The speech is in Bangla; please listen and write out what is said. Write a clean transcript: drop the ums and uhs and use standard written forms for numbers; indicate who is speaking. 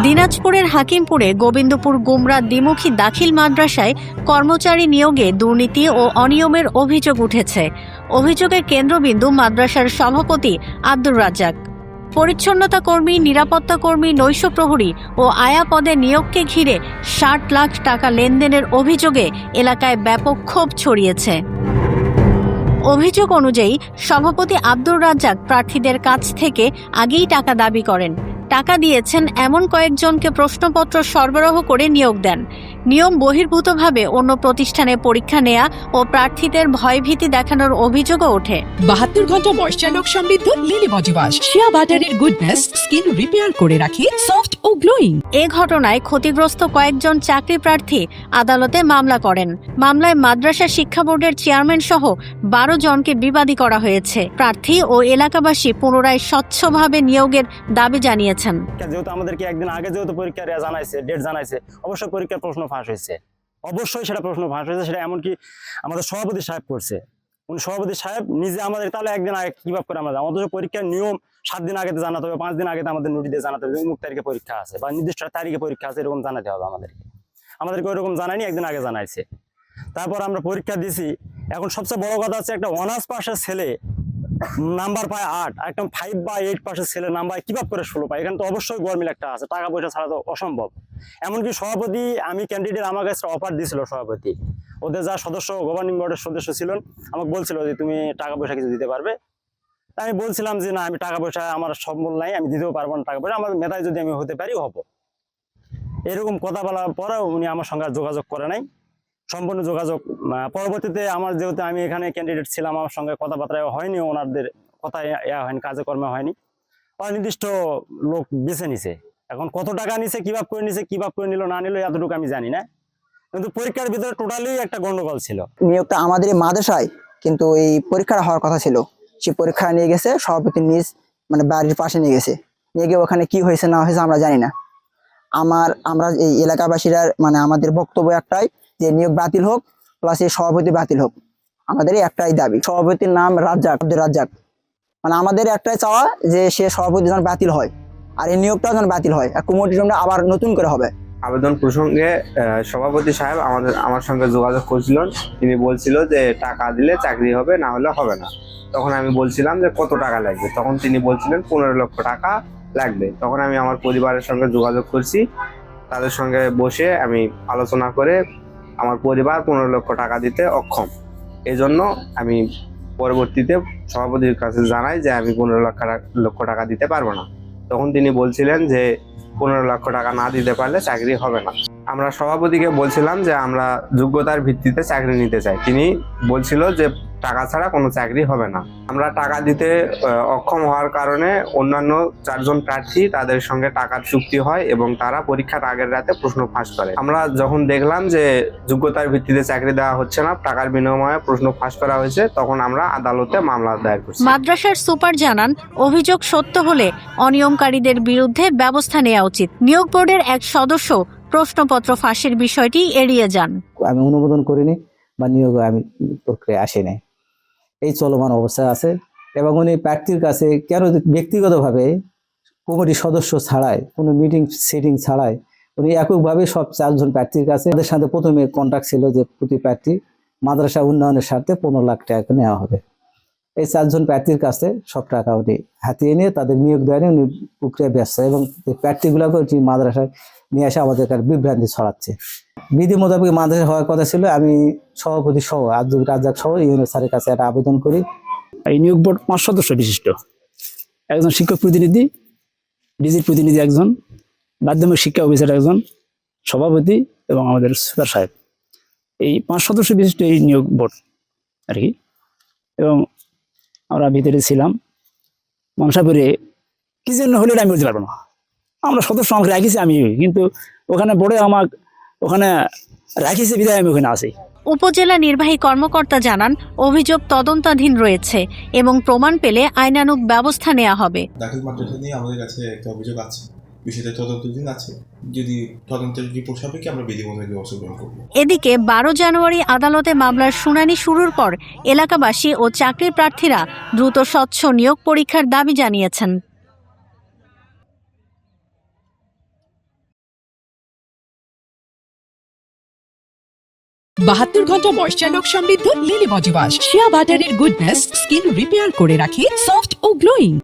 Speaker 1: দিনাজপুরের হাকিমপুরে গোবিন্দপুর গুমরা দ্বিমুখী দাখিল মাদ্রাসায় কর্মচারী নিয়োগে দুর্নীতি ও অনিয়মের অভিযোগ উঠেছে। অভিযোগের কেন্দ্রবিন্দু মাদ্রাসার সভাপতি আব্দুর রাজ্জাক। পরিচ্ছন্নতা কর্মী, নিরাপত্তা কর্মী, নৈশ প্রহরী ও আয়া পদে নিয়োগকে ঘিরে ৬০ লাখ টাকা লেনদেনের অভিযোগে এলাকায় ব্যাপক ক্ষোভ ছড়িয়েছে। অভিযোগ অনুযায়ী সভাপতি আব্দুর রাজ্জাক প্রার্থীদের কাছ থেকে আগেই টাকা দাবি করেন। টাকা দিয়েছেন এমন কয়েকজনকে প্রশ্নপত্র সরবরাহ করে নিয়োগ দেন। নিয়ম বহির্ভূতভাবে অন্য প্রতিষ্ঠানে পরীক্ষা নেয়া ও প্রার্থীদের ভয়ভীতি দেখানোর অভিযোগও ওঠে।
Speaker 2: ৭২ ঘন্টা ময়েশ্চার লোক সমৃদ্ধ লিলি বডি ওয়াশ শিয়া বাটারের গুডনেস স্কিন রিপেয়ার করে রাখে সফট ও গ্লোয়িং।
Speaker 1: এ ঘটনায় ক্ষতিগ্রস্ত কয়েকজন চাকরি প্রার্থী আদালতে মামলা করেন। মামলায় মাদ্রাসা শিক্ষা বোর্ডের চেয়ারম্যান সহ ১২ জনকে বিবাদী করা হয়েছে। প্রার্থী ও এলাকাবাসী পুনরায় স্বচ্ছভাবে নিয়োগের দাবি জানিয়েছেন।
Speaker 3: যেহেতু আমাদেরকে একদিন আগে যেহেতু পরীক্ষার জানাইছে, ডেট জানাইছে, অবশ্যই পরীক্ষার প্রশ্ন ফাঁস হয়েছে। অবশ্যই সেটা প্রশ্ন ফাঁস হয়েছে। সেটা এমনকি আমাদের সভাপতি সাহেব করছে। উনি সভাপতি সাহেব নিজে আমাদের তাহলে একদিন আগে কিভাবে করে আমরা অথচ পরীক্ষার নিয়ম ৭ দিন আগে জানাতে হবে, 5 দিন আগে আমাদের নোটিশ দিয়ে জানাতে হবে অমুক তারিখে পরীক্ষা আছে বা নির্দিষ্ট তারিখে পরীক্ষা আছে, এরকম জানাতে হবে আমাদেরকে ওইরকম জানায়নি, একদিন আগে জানাইছে। তারপর আমরা পরীক্ষা দিছি। এখন সবচেয়ে বড় কথা হচ্ছে একটা অনার্স পাশের ছেলে নাম্বার পায় 8, একটা 5 বা 8 পাশের ছেলে নাম্বার কিভাবে করে 16 পায়? এখানে তো অবশ্যই গরমিল একটা আছে, টাকা পয়সা ছাড়া তো অসম্ভব। এমনকি সভাপতি, আমি ক্যান্ডিডেট, আমার কাছে অফার দিয়েছিল সভাপতি, ওদের যা সদস্য গভর্নিং বোর্ডের সদস্য ছিলেন, আমাকে বলছিল যে তুমি টাকা পয়সা কিছু দিতে পারবে। আমি বলছিলাম যে না, আমি টাকা পয়সা আমার সম্বল নাই, আমি দিতেও পারবো না টাকা পয়সা, আমার মেধায় যদি আমি হতে পারি হবো। এরকম কথা বলার পরে উনি আমার সঙ্গে যোগাযোগ করে নাই, সম্পূর্ণ যোগাযোগ। পরবর্তীতে আমার যেহেতু আমি এখানে ক্যান্ডিডেট ছিলাম, আমার সঙ্গে কথাবার্তা হয়নি, ওনাদের কথা হয়নি, কাজে কর্মে হয়নি। নির্দিষ্ট লোক বেছে নিছে। এখন কত টাকা নিছে, কিভাবে করে নিল না নিল এতটুকু আমি জানি না, কিন্তু পরীক্ষার ভিতরে টোটালি একটা গন্ডগোল ছিল।
Speaker 4: নিয়োগটা আমাদের এই মাদ্রাসায় কিন্তু এই পরীক্ষা হওয়ার কথা ছিল, সে পরীক্ষা নিয়ে গেছে সভাপতি নিজ বাড়ির পাশে নিয়ে গেছে, নিয়ে গিয়ে ওখানে কি হয়েছে না হয়েছে আমরা জানি না। আমরা এই এলাকাবাসীরা আমাদের বক্তব্য একটাই যে নিয়োগ বাতিল হোক, প্লাস এই সভাপতি বাতিল হোক, আমাদের একটাই দাবি। সভাপতির নাম রাজ্জাক, আব্দুর রাজ্জাক। আমাদের একটাই চাওয়া যে সে সভাপতি যেন বাতিল হয়, আর এই নিয়োগটাও যেন বাতিল হয়, আর কমিটির জন্য আবার নতুন করে হবে।
Speaker 5: আবেদন প্রসঙ্গে সভাপতি সাহেব আমার সঙ্গে যোগাযোগ করছিলেন। তিনি বলছিল যে টাকা দিলে চাকরি হবে, না হলে হবে না। তখন আমি বলছিলাম যে কত টাকা লাগবে, তখন তিনি বলছিলেন 15 লক্ষ টাকা লাগবে। তখন আমি আমার পরিবারের সঙ্গে যোগাযোগ করছি, তাদের সঙ্গে বসে আমি আলোচনা করে আমার পরিবার 15 লক্ষ টাকা দিতে অক্ষম। এই জন্য আমি পরবর্তীতে সভাপতির কাছে জানাই যে আমি 15 লক্ষ টাকা দিতে পারবো না। তখন তিনি বলছিলেন যে 15 লক্ষ টাকা না দিতে পারলে চাকরি হবে না। আমরা সভাপতিকে বলছিলাম যে আমরা যোগ্যতার ভিত্তিতে চাকরি নিতে চাই। তিনি বলছিল যে টাকা ছাড়া কোনো চাকরি হবে না। আমরা টাকা দিতে অক্ষম হওয়ার কারণে অন্যান্য 4 জন প্রার্থী তাদের সঙ্গে টাকার চুক্তি হয় এবং তারা পরীক্ষার আগের রাতে প্রশ্ন ফাঁস করে। আমরা যখন দেখলাম যে যোগ্যতার ভিত্তিতে চাকরি দেওয়া হচ্ছে না, টাকার বিনিময়ে প্রশ্ন ফাঁস করা হয়েছে, তখন আমরা আদালতে মামলা দায়ের করছি।
Speaker 1: মাদ্রাসার সুপার জানান, অভিযোগ সত্য হলে অনিয়মকারীদের বিরুদ্ধে ব্যবস্থা নেওয়া উচিত। নিয়োগ বোর্ডের এক সদস্য প্রশ্নপত্র ফাঁসের বিষয়টি এড়িয়ে যান।
Speaker 6: আমি অনুমোদন করিনি বা নিয়োগ আমি প্রক্রিয়া আসেনি, এই চলমান অবস্থায় আছে। এবং উনি প্রার্থীর কাছে কেন ব্যক্তিগতভাবে কমিটির সদস্য ছাড়াই, কোনো মিটিং সেটিং ছাড়াই উনি এককভাবে সব 4 জন প্রার্থীর কাছে, তাদের সাথে প্রথমে কন্ট্যাক্ট ছিল যে প্রতি প্রার্থী মাদ্রাসা উন্নয়নের স্বার্থে 15 লাখ টাকা নেওয়া হবে। এই 4 জন প্রার্থীর কাছে সব টাকা উনি হাতিয়ে নিয়ে তাদের নিয়োগ দেওয়া নিয়ে উনি প্রক্রিয়া ব্যস্ত, এবং এই প্রার্থীগুলোকে উনি মাদ্রাসায় নিয়ে এসে আমাদের বিভ্রান্তি ছড়াচ্ছে। বিধি মোতাবেক মাদ্রাসা হওয়ার কথা ছিল। আমি সভাপতি সহ আব্দুর রাজ্জাক সহ ইউনুস স্যারের কাছে একটা আবেদন করি।
Speaker 7: এই নিয়োগ বোর্ড 5 সদস্য বিশিষ্ট, একজন শিক্ষক প্রতিনিধি, ডিজির প্রতিনিধি একজন, মাধ্যমিক শিক্ষা অফিসার একজন, সভাপতি এবং আমাদের সুপার সাহেব, এই 5 সদস্য বিশিষ্ট এই নিয়োগ বোর্ড আর কি। এবং আমরা ভিতরে ছিলাম মনসাপুরে, কি জন্য হলে আমি বলতে পারবো না। আমরা সদস্য আমাকে রাখিছি আমি, কিন্তু ওখানে বোর্ডে আমাকে ওখানে রাখিছে বিধায় আমি ওখানে আছি।
Speaker 1: উপজেলা নির্বাহী কর্মকর্তা জানান, অভিযোগ তদন্তাধীন রয়েছে এবং প্রমাণ পেলে আইনানুগ ব্যবস্থা নেওয়া হবে।
Speaker 8: দাখিল মাদ্রাসা নিয়ে আমাদের কাছে একটা অভিযোগ আছে, বিষয়টা তদন্তাধীন আছে। যদি তদন্তের রিপোর্ট সাপেক্ষে আমরা বিধি মোতাবেক ব্যবস্থা গ্রহণ করব।
Speaker 1: এদিকে 12 জানুয়ারি আদালতে মামলার শুনানি শুরুর পর এলাকাবাসী ও চাকরি প্রার্থীরা দ্রুত স্বচ্ছ নিয়োগ পরীক্ষার দাবি জানিয়েছেন।
Speaker 2: 72 ঘন্টা ময়েশ্চার লক সমৃদ্ধ লিলি বডি ওয়াশ শিয়া বাটারের গুডনেস স্কিন রিপেয়ার করে রাখে সফট ও গ্লোয়িং।